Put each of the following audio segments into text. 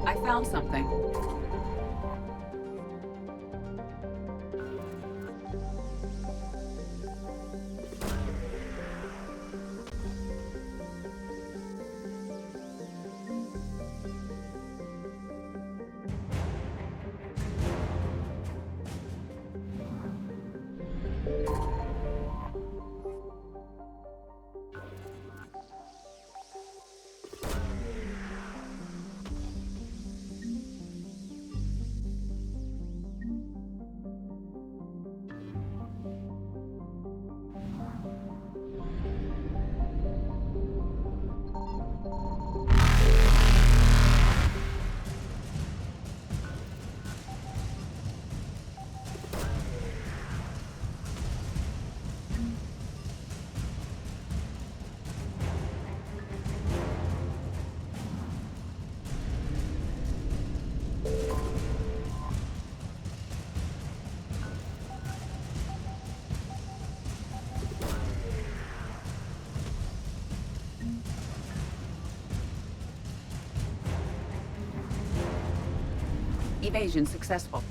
I found something. Evasion successful.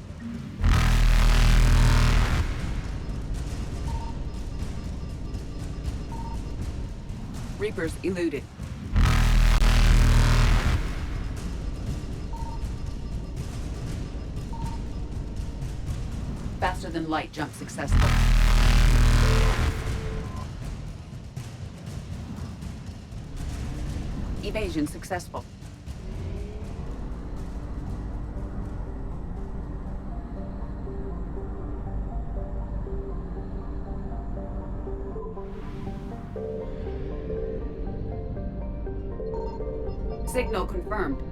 Reapers eluded. Faster than light jump successful. Evasion successful. Signal confirmed.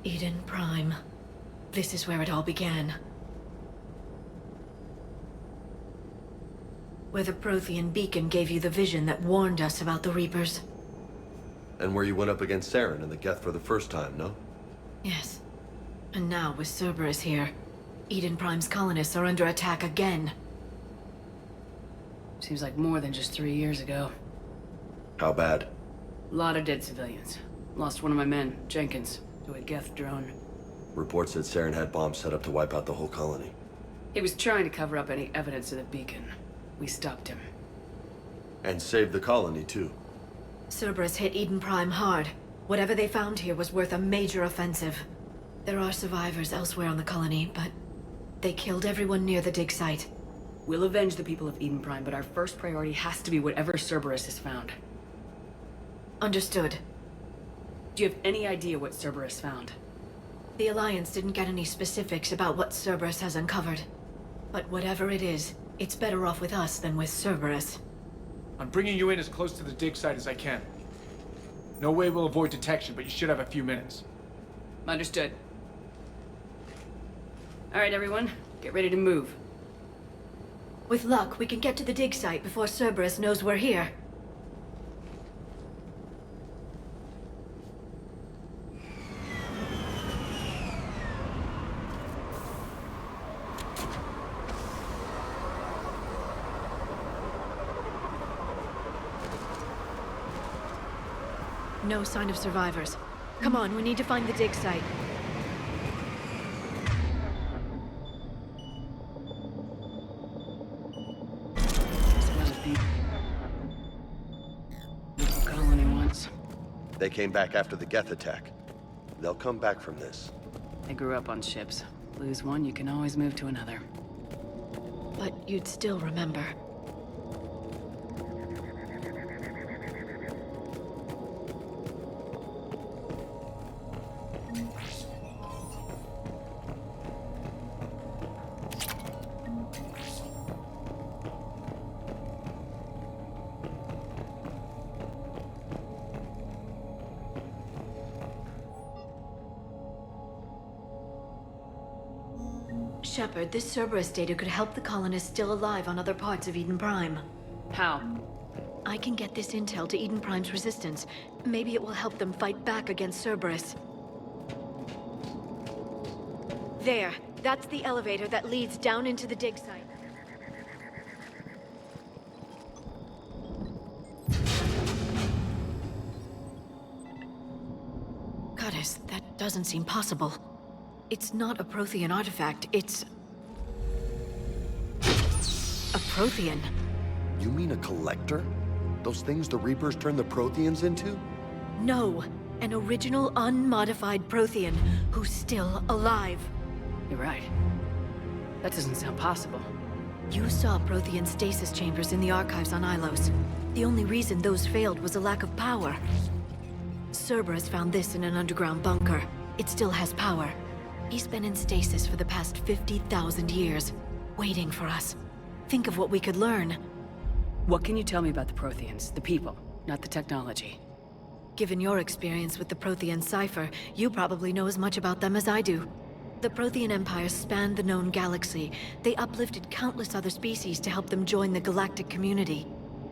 Eden Prime. This is where it all began. Where the Prothean beacon gave you the vision that warned us about the Reapers. And where you went up against Saren and the Geth for the first time, no? Yes. And now, with Cerberus here, Eden Prime's colonists are under attack again. Seems like more than just 3 years ago. How bad? A lot of dead civilians. Lost one of my men, Jenkins, to a Geth drone. Reports said Saren had bombs set up to wipe out the whole colony. He was trying to cover up any evidence of the beacon. We stopped him. And saved the colony, too. Cerberus hit Eden Prime hard. Whatever they found here was worth a major offensive. There are survivors elsewhere on the colony, but they killed everyone near the dig site. We'll avenge the people of Eden Prime, but our first priority has to be whatever Cerberus has found. Understood. Do you have any idea what Cerberus found? The Alliance didn't get any specifics about what Cerberus has uncovered. But whatever it is, it's better off with us than with Cerberus. I'm bringing you in as close to the dig site as I can. No way we'll avoid detection, but you should have a few minutes. Understood. All right, everyone. Get ready to move. With luck, we can get to the dig site before Cerberus knows we're here. No sign of survivors. Come on, we need to find the dig site. Colony once. They came back after the Geth attack. They'll come back from this. I grew up on ships. Lose one, you can always move to another. But you'd still remember. Shepard, this Cerberus data could help the colonists still alive on other parts of Eden Prime. How? I can get this intel to Eden Prime's resistance. Maybe it will help them fight back against Cerberus. There. That's the elevator that leads down into the dig site. Goddess, that doesn't seem possible. It's not a Prothean artifact, it's... a Prothean. You mean a collector? Those things the Reapers turned the Protheans into? No, an original unmodified Prothean who's still alive. You're right. That doesn't sound possible. You saw Prothean stasis chambers in the archives on Ilos. The only reason those failed was a lack of power. Cerberus found this in an underground bunker. It still has power. He's been in stasis for the past 50,000 years, waiting for us. Think of what we could learn. What can you tell me about the Protheans? The people, not the technology. Given your experience with the Prothean cipher, you probably know as much about them as I do. The Prothean Empire spanned the known galaxy. They uplifted countless other species to help them join the galactic community.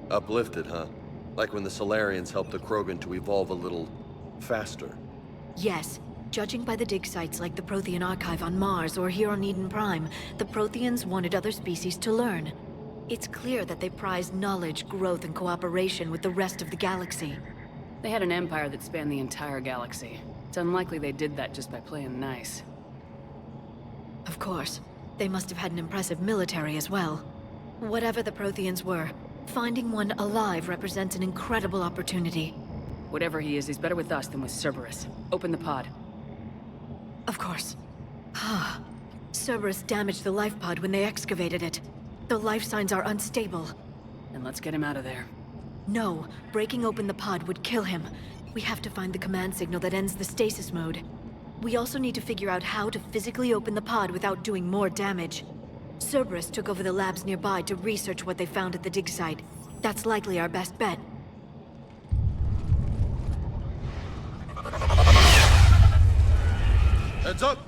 Uplifted, huh? Like when the Solarians helped the Krogan to evolve a little... faster. Yes. Judging by the dig sites like the Prothean Archive on Mars or here on Eden Prime, the Protheans wanted other species to learn. It's clear that they prized knowledge, growth, and cooperation with the rest of the galaxy. They had an empire that spanned the entire galaxy. It's unlikely they did that just by playing nice. Of course. They must have had an impressive military as well. Whatever the Protheans were, finding one alive represents an incredible opportunity. Whatever he is, he's better with us than with Cerberus. Open the pod. Of course. Cerberus damaged the life pod when they excavated it. The life signs are unstable. Then let's get him out of there. No, breaking open the pod would kill him. We have to find the command signal that ends the stasis mode. We also need to figure out how to physically open the pod without doing more damage. Cerberus took over the labs nearby to research what they found at the dig site. That's likely our best bet. Heads up!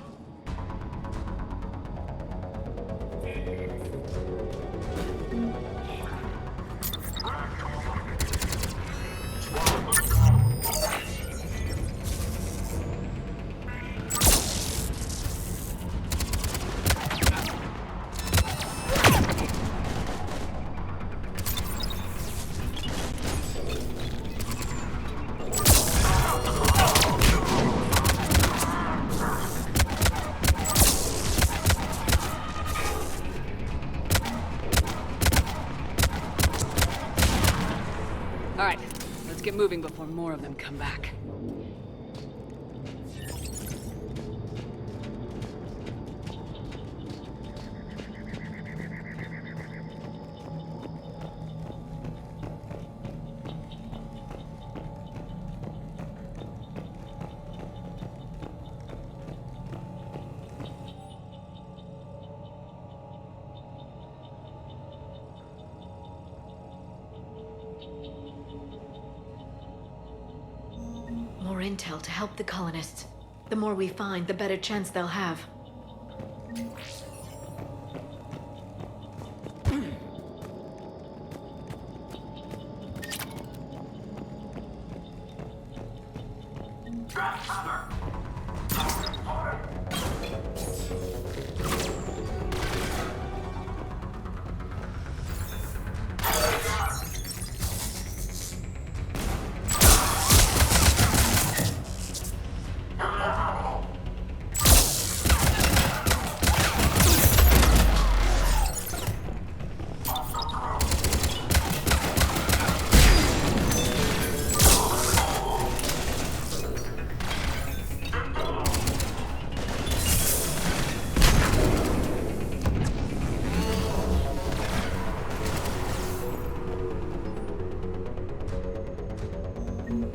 All right, let's get moving before more of them come back. More intel to help the colonists. The more we find, the better chance they'll have.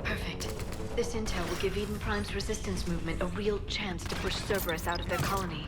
Perfect. This intel will give Eden Prime's resistance movement a real chance to push Cerberus out of their colony.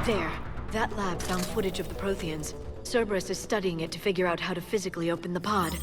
There. That lab found footage of the Protheans. Cerberus is studying it to figure out how to physically open the pod.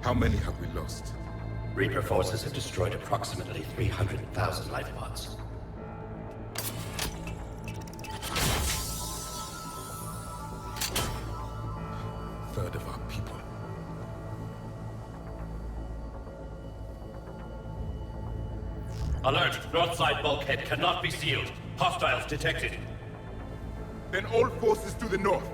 How many have we lost? Reaper forces have destroyed approximately 300,000 life pods. third of our people. Alert! North side bulkhead cannot be sealed. Hostiles detected. Then all forces to the north.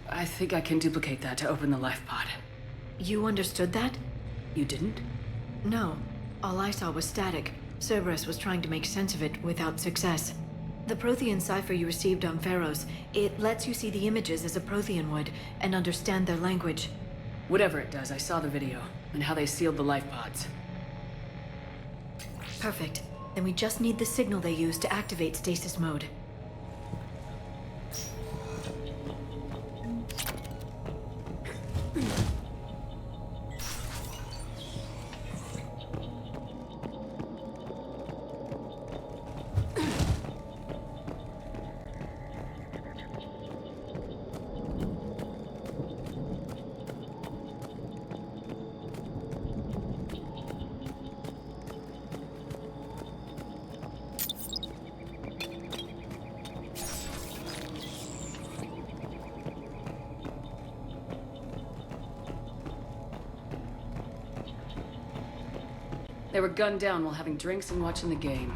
I think I can duplicate that to open the life pod. You understood that? You didn't? No. All I saw was static. Cerberus was trying to make sense of it without success. The Prothean cipher you received on Pharaohs, it lets you see the images as a Prothean would, and understand their language. Whatever it does, I saw the video, and how they sealed the life pods. Perfect. Then we just need the signal they used to activate stasis mode. They were gunned down while having drinks and watching the game.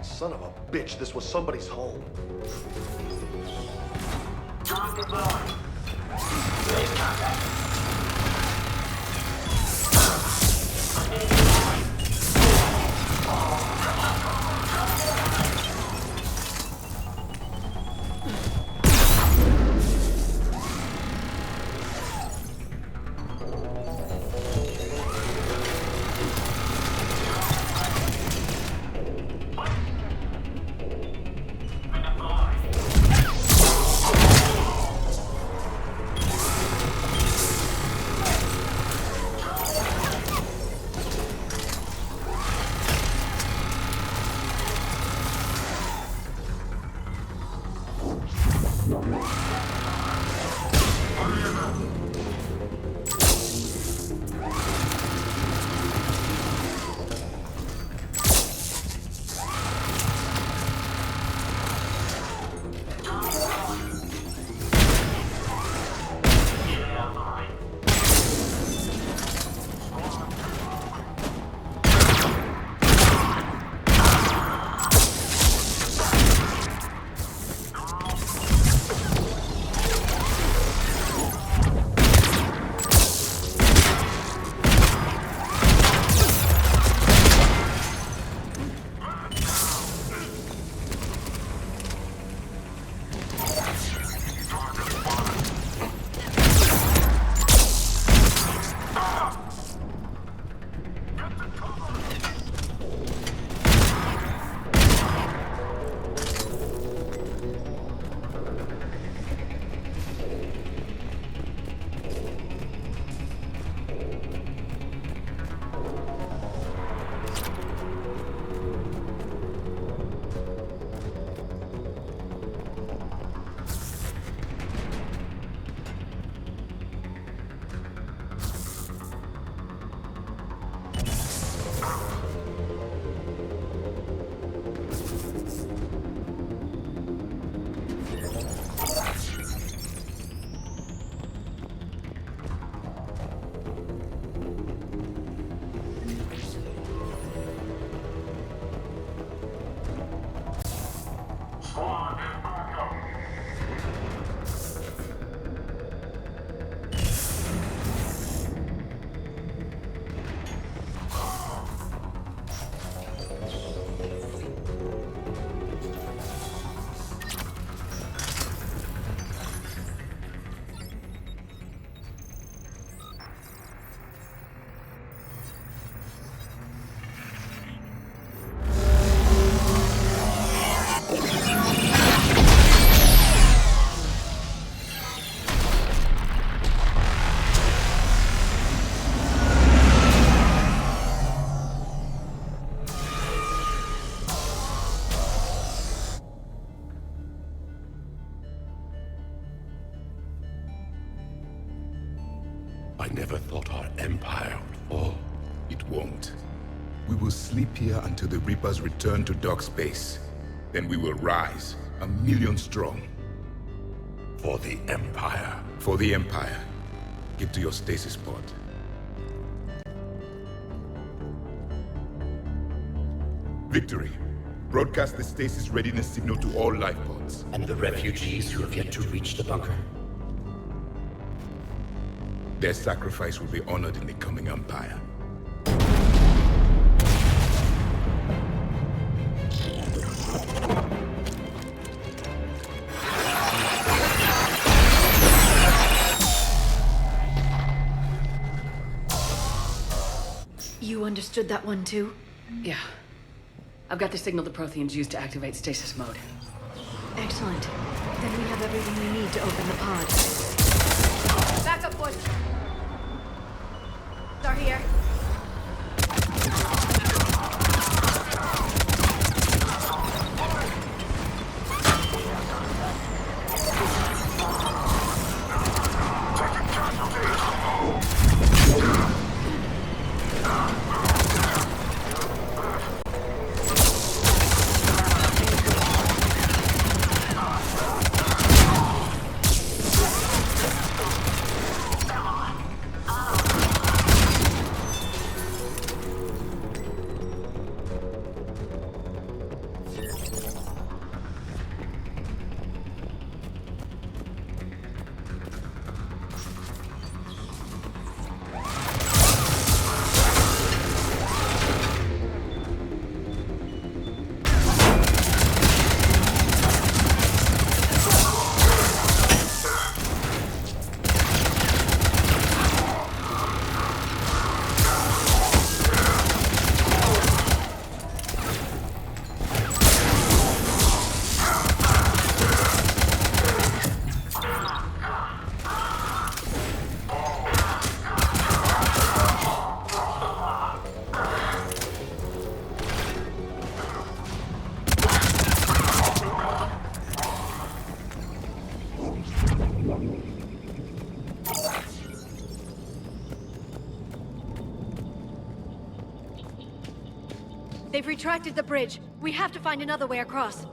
Son of a bitch, this was somebody's home. I never thought our empire would fall. It won't. We will sleep here until the Reapers return to dock space. Then we will rise, 1,000,000 strong. For the Empire. For the Empire. Get to your stasis pod. Victory. Broadcast the stasis readiness signal to all life pods. And the refugees who have yet to reach the bunker. Their sacrifice will be honored in the coming Empire. You understood that one too? Yeah. I've got the signal the Protheans used to activate stasis mode. Excellent. Then we have everything we need to open the pod. Backup push! Start here. They've retracted the bridge. We have to find another way across.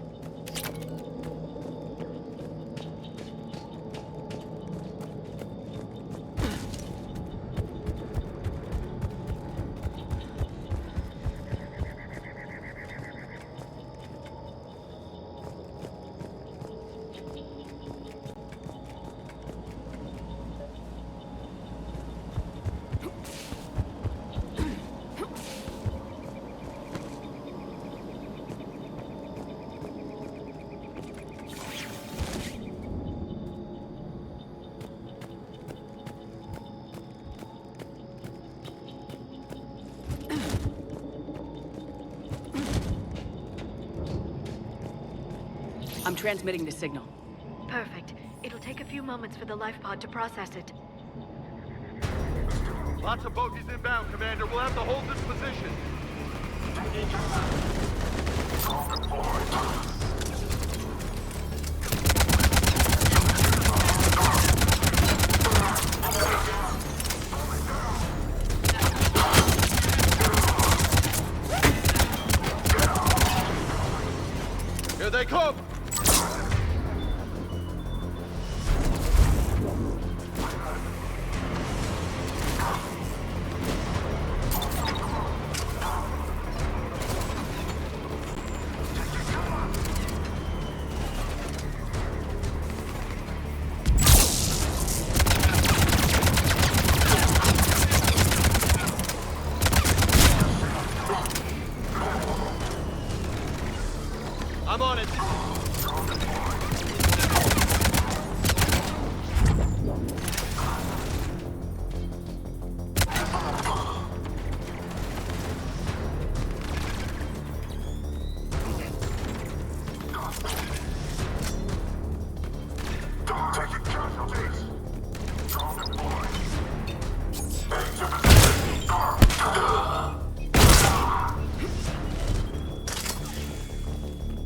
I'm transmitting the signal. Perfect. It'll take a few moments for the life pod to process it. Lots of bogies inbound, Commander. We'll have to hold this position. Here they come! I'm on it.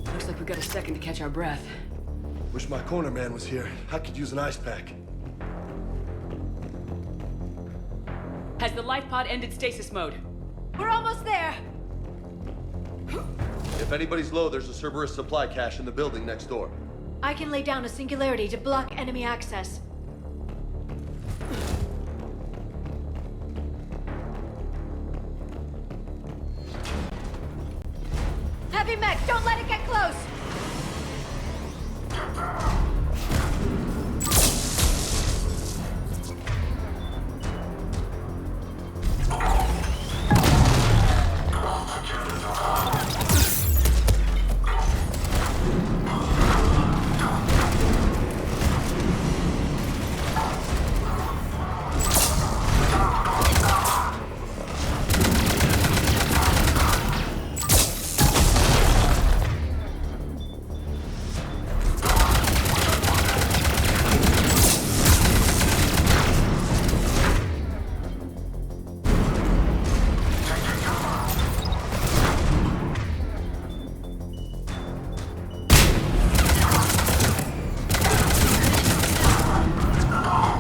Looks like we've got a second to catch our breath. Wish my corner man was here. I could use an ice pack. Has the life pod ended stasis mode? We're almost there! If anybody's low, there's a Cerberus supply cache in the building next door. I can lay down a singularity to block enemy access. Heavy mech, don't let it get close!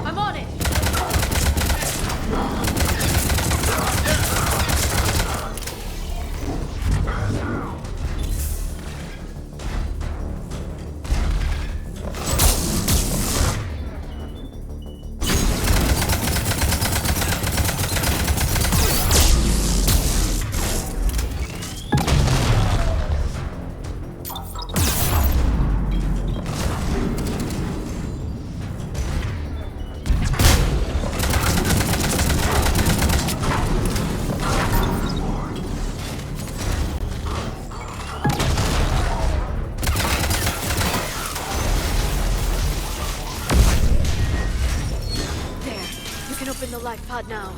I'm on it! There. You can open the life pod now.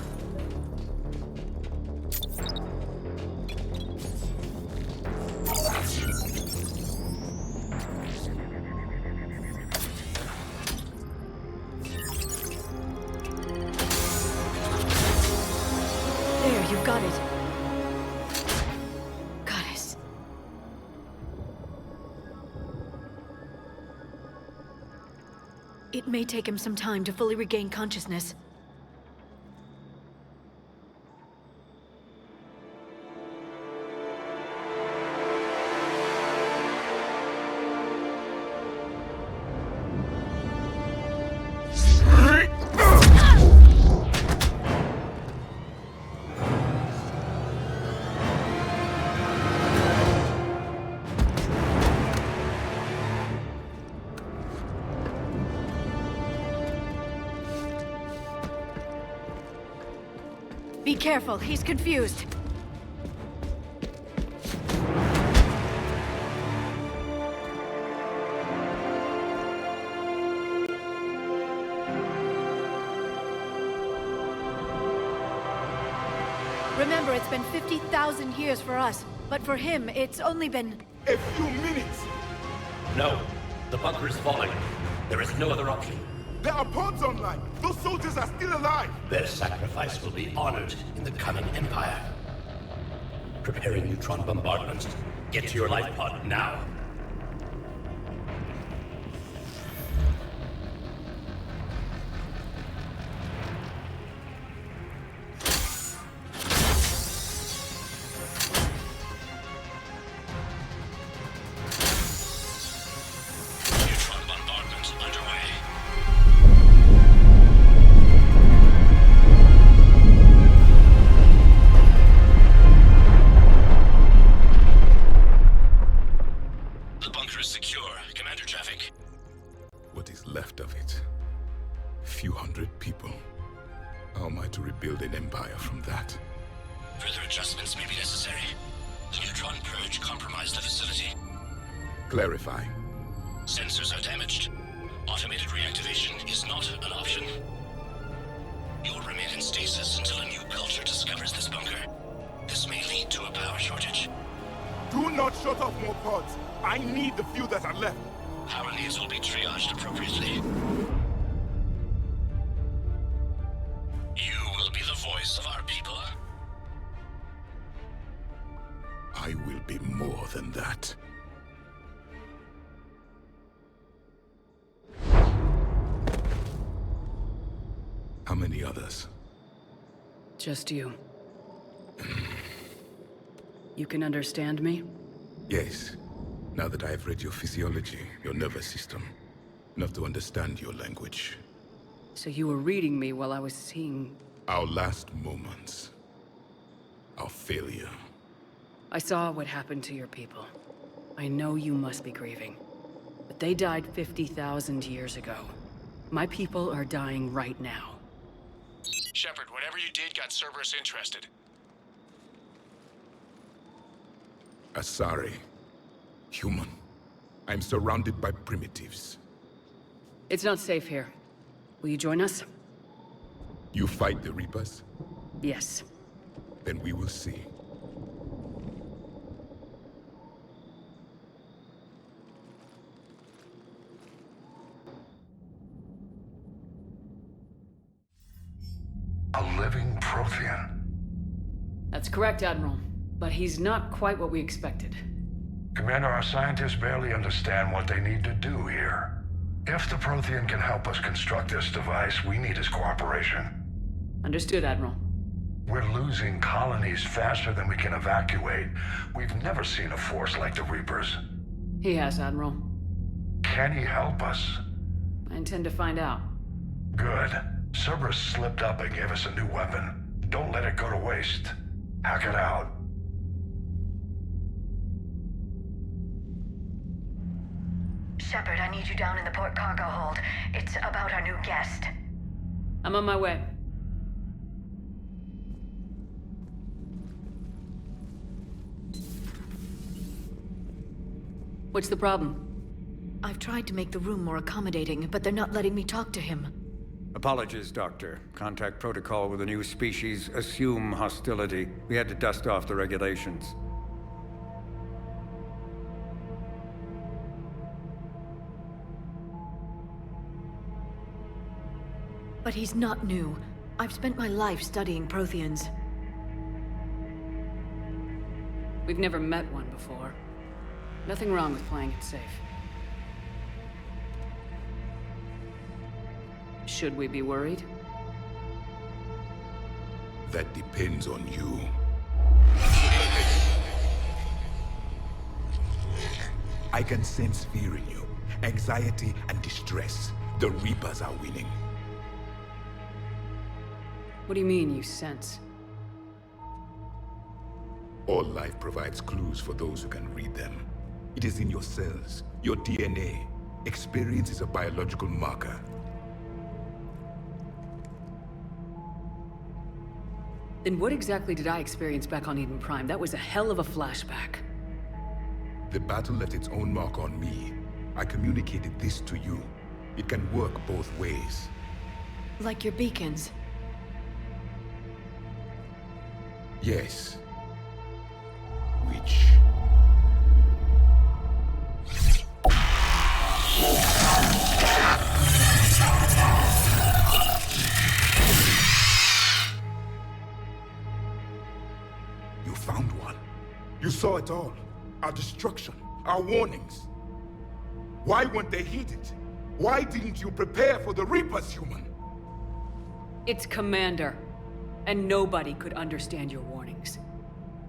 There, you've got it. Goddess. It may take him some time to fully regain consciousness. Be careful, he's confused. Remember, it's been 50,000 years for us, but for him, it's only been... A few minutes! No. The bunker is falling. There is no other option. There are pods online! Those soldiers are still alive! Their sacrifice will be honored in the coming Empire. Preparing neutron bombardment. Get to your life pod now. Neutron bombardment underway. The bunker is secure. Commander traffic. What is left of it? Few hundred people. How am I to rebuild an empire from that? Further adjustments may be necessary. The neutron purge compromised the facility. Clarify. Sensors are damaged. Automated reactivation is not an option. You will remain in stasis until a new culture discovers this bunker. This may lead to a power shortage. Do not shut off more pods! I need the few that are left! Power needs will be triaged appropriately. You will be the voice of our people. I will be more than that. How many others? Just you. You can understand me? Yes. Now that I have read your physiology, your nervous system, enough to understand your language. So you were reading me while I was seeing... Our last moments. Our failure. I saw what happened to your people. I know you must be grieving. But they died 50,000 years ago. My people are dying right now. Shepard, whatever you did got Cerberus interested. Asari. Human. I'm surrounded by primitives. It's not safe here. Will you join us? You fight the Reapers? Yes. Then we will see. A living Prothean. That's correct, Admiral. But he's not quite what we expected. Commander, our scientists barely understand what they need to do here. If the Prothean can help us construct this device, we need his cooperation. Understood, Admiral. We're losing colonies faster than we can evacuate. We've never seen a force like the Reapers. He has, Admiral. Can he help us? I intend to find out. Good. Cerberus slipped up and gave us a new weapon. Don't let it go to waste. Hack it out. Shepard, I need you down in the port cargo hold. It's about our new guest. I'm on my way. What's the problem? I've tried to make the room more accommodating, but they're not letting me talk to him. Apologies, Doctor. Contact protocol with a new species. Assume hostility. We had to dust off the regulations. But he's not new. I've spent my life studying Protheans. We've never met one before. Nothing wrong with playing it safe. Should we be worried? That depends on you. I can sense fear in you, anxiety and distress. The Reapers are winning. What do you mean, you sense? All life provides clues for those who can read them. It is in your cells, your DNA. Experience is a biological marker. Then what exactly did I experience back on Eden Prime? That was a hell of a flashback. The battle left its own mark on me. I communicated this to you. It can work both ways. Like your beacons. Yes. Which... You found one. You saw it all. Our destruction, our warnings. Why weren't they heeded? Why didn't you prepare for the Reapers, human? It's Commander. And nobody could understand your warnings.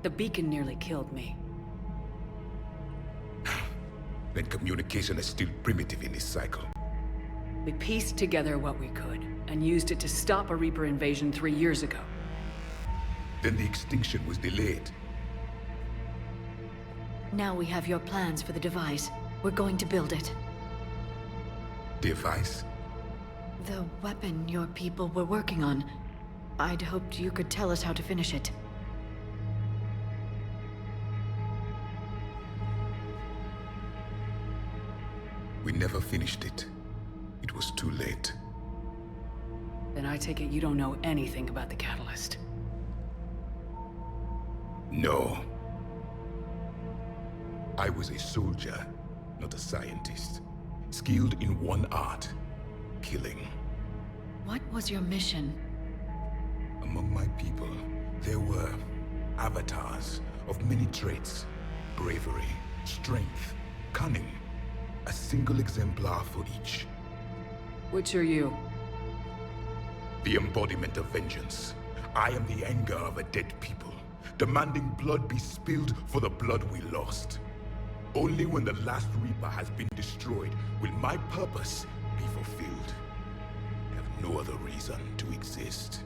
The beacon nearly killed me. Then communication is still primitive in this cycle. We pieced together what we could, and used it to stop a Reaper invasion 3 years ago. Then the extinction was delayed. Now we have your plans for the device. We're going to build it. Device? The weapon your people were working on. I'd hoped you could tell us how to finish it. We never finished it. It was too late. Then I take it you don't know anything about the catalyst. No. I was a soldier, not a scientist. Skilled in one art, killing. What was your mission? Among my people, there were avatars of many traits. Bravery, strength, cunning. A single exemplar for each. Which are you? The embodiment of vengeance. I am the anger of a dead people. demanding blood be spilled for the blood we lost. Only when the last Reaper has been destroyed will my purpose be fulfilled. I have no other reason to exist.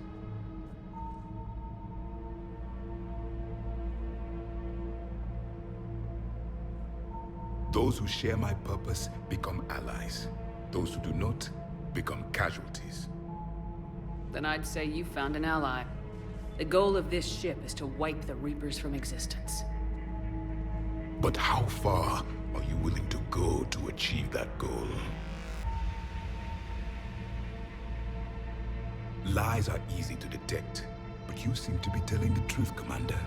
Those who share my purpose become allies. Those who do not become casualties. Then I'd say you found an ally. The goal of this ship is to wipe the Reapers from existence. But how far are you willing to go to achieve that goal? Lies are easy to detect, but you seem to be telling the truth, Commander.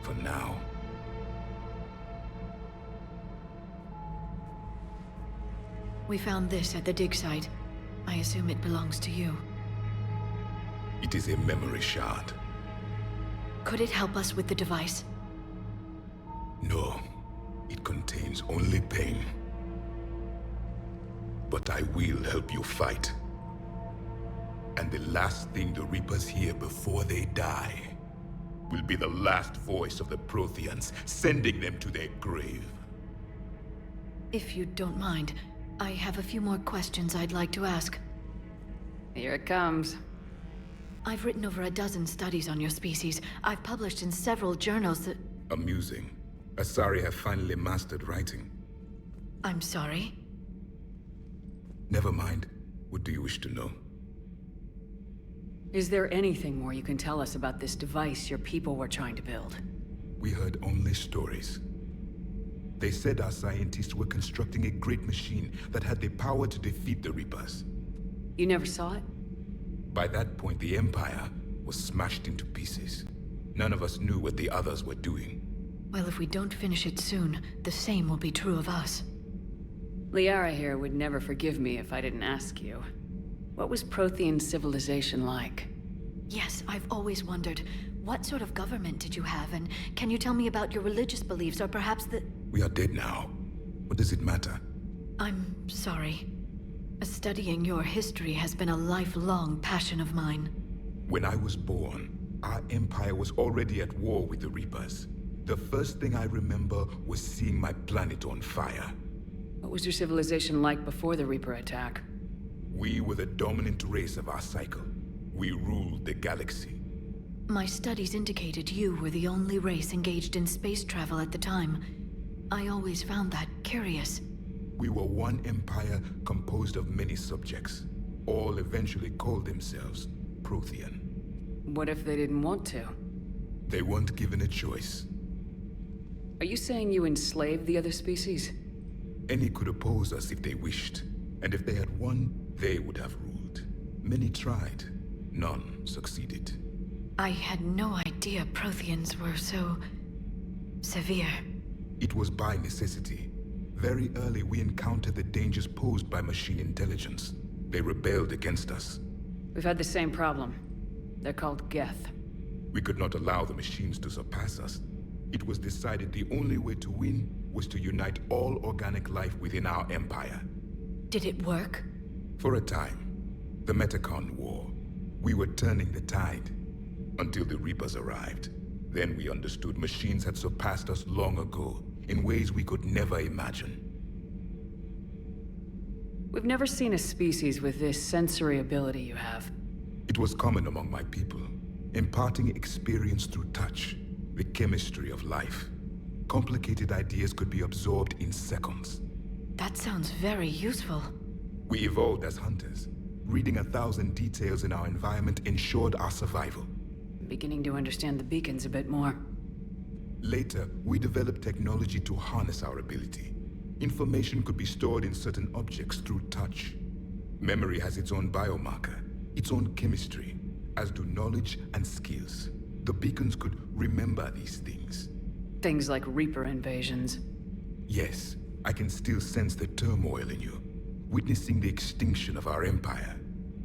For now. We found this at the dig site. I assume it belongs to you. It is a memory shard. Could it help us with the device? No. It contains only pain. But I will help you fight. And the last thing the Reapers hear before they die will be the last voice of the Protheans, sending them to their grave. If you don't mind, I have a few more questions I'd like to ask. Here it comes. I've written over a dozen studies on your species. I've published in several journals that... Amusing. Asari have finally mastered writing. I'm sorry? Never mind. What do you wish to know? Is there anything more you can tell us about this device your people were trying to build? We heard only stories. They said our scientists were constructing a great machine that had the power to defeat the Reapers. You never saw it? By that point, the Empire was smashed into pieces. None of us knew what the others were doing. Well, if we don't finish it soon, the same will be true of us. Liara here would never forgive me if I didn't ask you. What was Prothean civilization like? Yes, I've always wondered. What sort of government did you have, and can you tell me about your religious beliefs, or perhaps the... We are dead now. What does it matter? I'm sorry. Studying your history has been a lifelong passion of mine. When I was born, our empire was already at war with the Reapers. The first thing I remember was seeing my planet on fire. What was your civilization like before the Reaper attack? We were the dominant race of our cycle. We ruled the galaxy. My studies indicated you were the only race engaged in space travel at the time. I always found that curious. We were one empire composed of many subjects. All eventually called themselves Prothean. What if they didn't want to? They weren't given a choice. Are you saying you enslaved the other species? Any could oppose us if they wished. And if they had won, they would have ruled. Many tried. None succeeded. I had no idea Protheans were so... severe. It was by necessity. Very early we encountered the dangers posed by machine intelligence. They rebelled against us. We've had the same problem. They're called Geth. We could not allow the machines to surpass us. It was decided the only way to win was to unite all organic life within our empire. Did it work? For a time. The Metacon War. We were turning the tide. Until the Reapers arrived. Then we understood machines had surpassed us long ago, in ways we could never imagine. We've never seen a species with this sensory ability you have. It was common among my people, imparting experience through touch, the chemistry of life. Complicated ideas could be absorbed in seconds. That sounds very useful. We evolved as hunters. Reading 1,000 details in our environment ensured our survival. I'm beginning to understand the beacons a bit more. Later, we developed technology to harness our ability. Information could be stored in certain objects through touch. Memory has its own biomarker, its own chemistry, as do knowledge and skills. The beacons could remember these things. Things like Reaper invasions. Yes, I can still sense the turmoil in you, witnessing the extinction of our empire.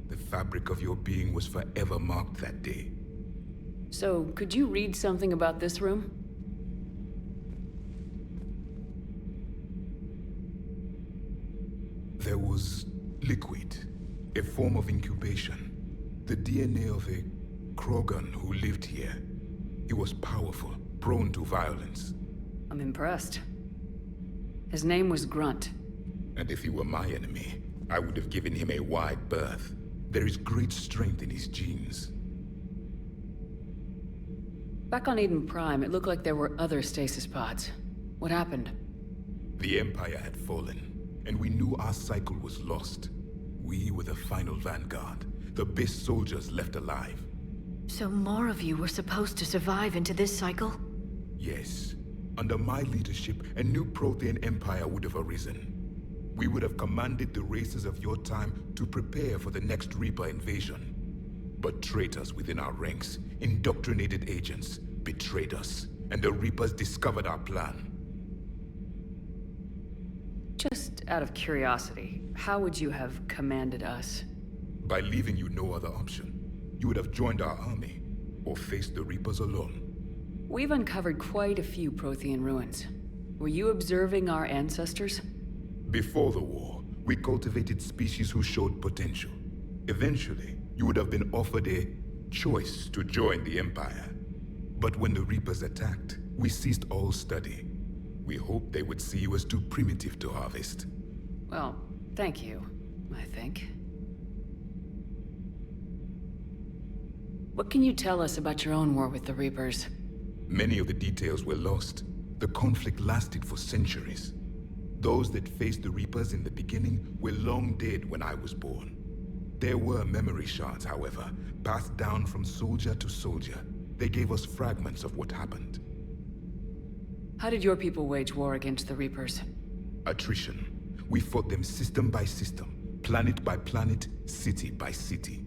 The fabric of your being was forever marked that day. So, could you read something about this room? There was liquid, a form of incubation. The DNA of a Krogan who lived here. He was powerful, prone to violence. I'm impressed. His name was Grunt. And if he were my enemy, I would have given him a wide berth. There is great strength in his genes. Back on Eden Prime, it looked like there were other stasis pods. What happened? The Empire had fallen, and we knew our cycle was lost. We were the final vanguard, the best soldiers left alive. So more of you were supposed to survive into this cycle? Yes. Under my leadership, a new Prothean empire would have arisen. We would have commanded the races of your time to prepare for the next Reaper invasion. But traitors within our ranks, indoctrinated agents, betrayed us, and the Reapers discovered our plan. Just out of curiosity, how would you have commanded us? By leaving you no other option. You would have joined our army, or faced the Reapers alone. We've uncovered quite a few Prothean ruins. Were you observing our ancestors? Before the war, we cultivated species who showed potential. Eventually, you would have been offered a choice to join the Empire. But when the Reapers attacked, we ceased all study. We hoped they would see you as too primitive to harvest. Well, thank you, I think. What can you tell us about your own war with the Reapers? Many of the details were lost. The conflict lasted for centuries. Those that faced the Reapers in the beginning were long dead when I was born. There were memory shards, however, passed down from soldier to soldier. They gave us fragments of what happened. How did your people wage war against the Reapers? Attrition. We fought them system by system, planet by planet, city by city.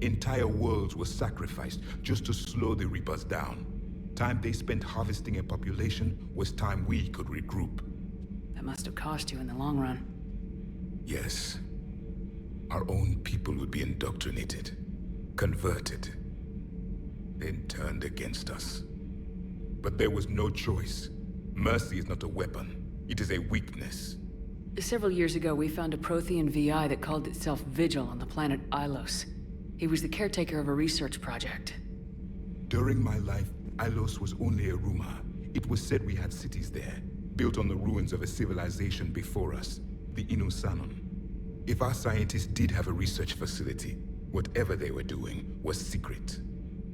Entire worlds were sacrificed just to slow the Reapers down. Time they spent harvesting a population was time we could regroup. That must have cost you in the long run. Yes. Our own people would be indoctrinated, converted, then turned against us. But there was no choice. Mercy is not a weapon. It is a weakness. Several years ago, we found a Prothean VI that called itself Vigil on the planet Ilos. He was the caretaker of a research project. During my life, Ilos was only a rumor. It was said we had cities there, built on the ruins of a civilization before us, the Inusanon. If our scientists did have a research facility, whatever they were doing was secret.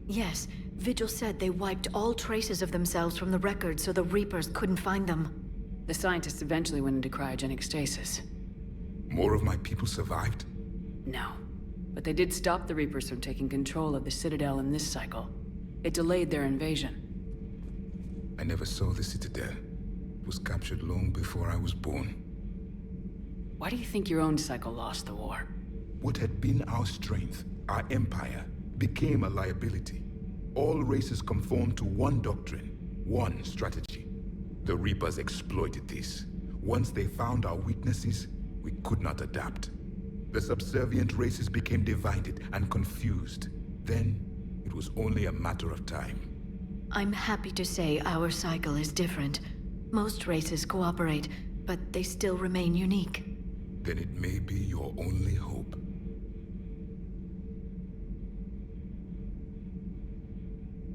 Yes, Vigil said they wiped all traces of themselves from the records so the Reapers couldn't find them. The scientists eventually went into cryogenic stasis. More of my people survived? No. But they did stop the Reapers from taking control of the Citadel in this cycle. It delayed their invasion. I never saw the Citadel. It was captured long before I was born. Why do you think your own cycle lost the war? What had been our strength, our empire, became a liability. All races conformed to one doctrine, one strategy. The Reapers exploited this. Once they found our weaknesses, we could not adapt. The subservient races became divided and confused. Then, it was only a matter of time. I'm happy to say our cycle is different. Most races cooperate, but they still remain unique. Then it may be your only hope.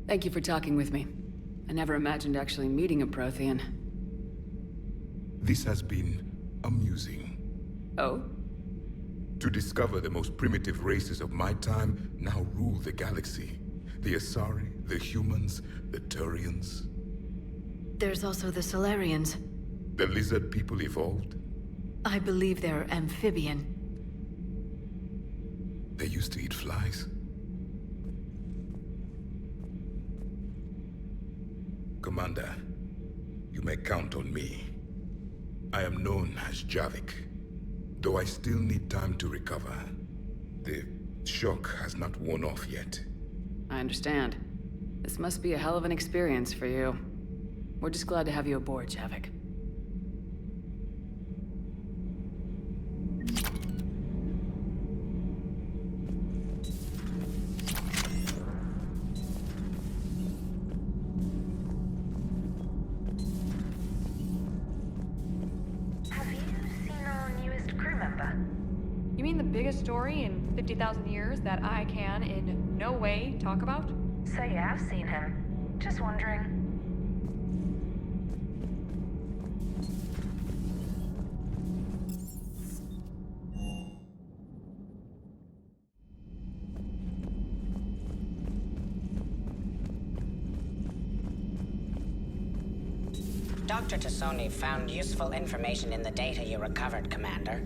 Thank you for talking with me. I never imagined actually meeting a Prothean. This has been amusing. Oh? To discover the most primitive races of my time now rule the galaxy. The Asari, the humans, the Turians. There's also the Solarians. The lizard people evolved? I believe they're amphibian. They used to eat flies. Commander, you may count on me. I am known as Javik, though I still need time to recover. The shock has not worn off yet. I understand. This must be a hell of an experience for you. We're just glad to have you aboard, Javik. Have you seen our newest crew member? You mean the biggest story in 50,000 years that I can in no way talk about? So you have seen him. Just wondering. Dr. Tassoni found useful information in the data you recovered, Commander.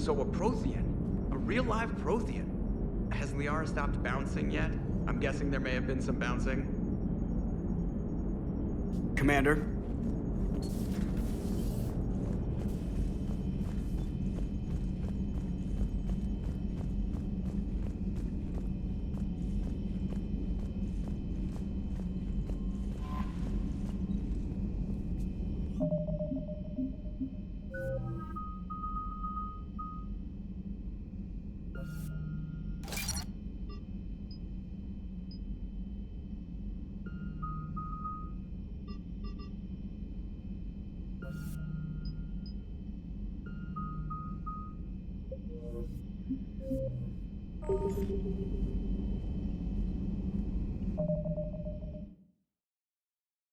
So a Prothean? A real live Prothean? Has Liara stopped bouncing yet? I'm guessing there may have been some bouncing. Commander?